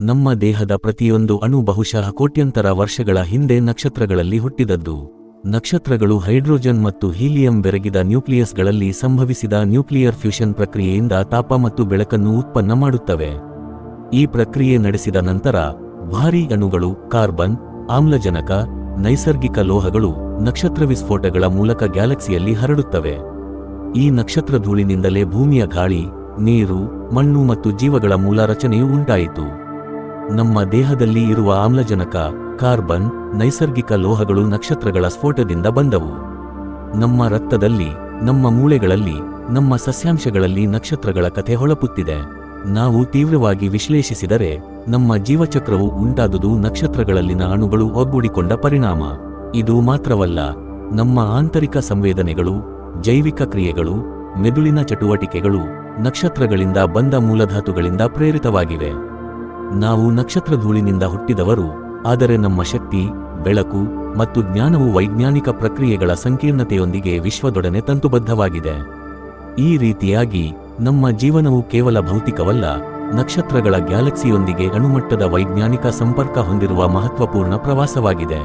ನಮ್ಮ ದೇಹದ ಪ್ರತಿಯೊಂದು ಅಣು ಬಹುಶಃ ಕೋಟ್ಯಂತರ ವರ್ಷಗಳ ಹಿಂದೆ ನಕ್ಷತ್ರಗಳಲ್ಲಿ ಹುಟ್ಟಿದದ್ದು. ನಕ್ಷತ್ರಗಳು ಹೈಡ್ರೋಜನ್ ಮತ್ತು ಹೀಲಿಯಂ ಬೆರಗಿದ ನ್ಯೂಕ್ಲಿಯಸ್ಗಳಲ್ಲಿ ಸಂಭವಿಸಿದ ನ್ಯೂಕ್ಲಿಯರ್ ಫ್ಯೂಷನ್ ಪ್ರಕ್ರಿಯೆಯಿಂದ ತಾಪ ಮತ್ತು ಬೆಳಕನ್ನು ಉತ್ಪನ್ನ ಮಾಡುತ್ತವೆ. ಈ ಪ್ರಕ್ರಿಯೆ ನಡೆಸಿದ ನಂತರ ಭಾರೀ ಅಣುಗಳು, ಕಾರ್ಬನ್, ಆಮ್ಲಜನಕ, ನೈಸರ್ಗಿಕ ಲೋಹಗಳು ನಕ್ಷತ್ರ ವಿಸ್ಫೋಟಗಳ ಮೂಲಕ ಗ್ಯಾಲಕ್ಸಿಯಲ್ಲಿ ಹರಡುತ್ತವೆ. ಈ ನಕ್ಷತ್ರ ಧೂಳಿನಿಂದಲೇ ಭೂಮಿಯ ಗಾಳಿ, ನೀರು, ಮಣ್ಣು ಮತ್ತು ಜೀವಗಳ ಮೂಲ ರಚನೆಯು ಉಂಟಾಯಿತು. ನಮ್ಮ ದೇಹದಲ್ಲಿ ಇರುವ ಆಮ್ಲಜನಕ, ಕಾರ್ಬನ್, ನೈಸರ್ಗಿಕ ಲೋಹಗಳು ನಕ್ಷತ್ರಗಳ ಸ್ಫೋಟದಿಂದ ಬಂದವು. ನಮ್ಮ ರಕ್ತದಲ್ಲಿ, ನಮ್ಮ ಮೂಳೆಗಳಲ್ಲಿ, ನಮ್ಮ ಸಸ್ಯಾಂಶಗಳಲ್ಲಿ ನಕ್ಷತ್ರಗಳ ಕಥೆ ಹೊಳಪುತ್ತಿದೆ. ನಾವು ತೀವ್ರವಾಗಿ ವಿಶ್ಲೇಷಿಸಿದರೆ ನಮ್ಮ ಜೀವಚಕ್ರವು ಉಂಟಾದುದು ನಕ್ಷತ್ರಗಳಲ್ಲಿನ ಅಣುಗಳು ಒಗ್ಗೂಡಿಕೊಂಡ ಪರಿಣಾಮ. ಇದು ಮಾತ್ರವಲ್ಲ, ನಮ್ಮ ಆಂತರಿಕ ಸಂವೇದನೆಗಳು, ಜೈವಿಕ ಕ್ರಿಯೆಗಳು, ಮೆದುಳಿನ ಚಟುವಟಿಕೆಗಳು ನಕ್ಷತ್ರಗಳಿಂದ ಬಂದ ಮೂಲಧಾತುಗಳಿಂದ ಪ್ರೇರಿತವಾಗಿವೆ. ನಾವು ನಕ್ಷತ್ರ ಧೂಳಿನಿಂದ ಹುಟ್ಟಿದವರು, ಆದರೆ ನಮ್ಮ ಶಕ್ತಿ, ಬೆಳಕು ಮತ್ತು ಜ್ಞಾನವು ವೈಜ್ಞಾನಿಕ ಪ್ರಕ್ರಿಯೆಗಳ ಸಂಕೀರ್ಣತೆಯೊಂದಿಗೆ ವಿಶ್ವದೊಡನೆ ತಂತುಬದ್ಧವಾಗಿದೆ. ಈ ರೀತಿಯಾಗಿ ನಮ್ಮ ಜೀವನವು ಕೇವಲ ಭೌತಿಕವಲ್ಲ, ನಕ್ಷತ್ರಗಳ ಗ್ಯಾಲಕ್ಸಿಯೊಂದಿಗೆ ಅಣುಮಟ್ಟದ ವೈಜ್ಞಾನಿಕ ಸಂಪರ್ಕ ಹೊಂದಿರುವ ಮಹತ್ವಪೂರ್ಣ ಪ್ರವಾಸವಾಗಿದೆ.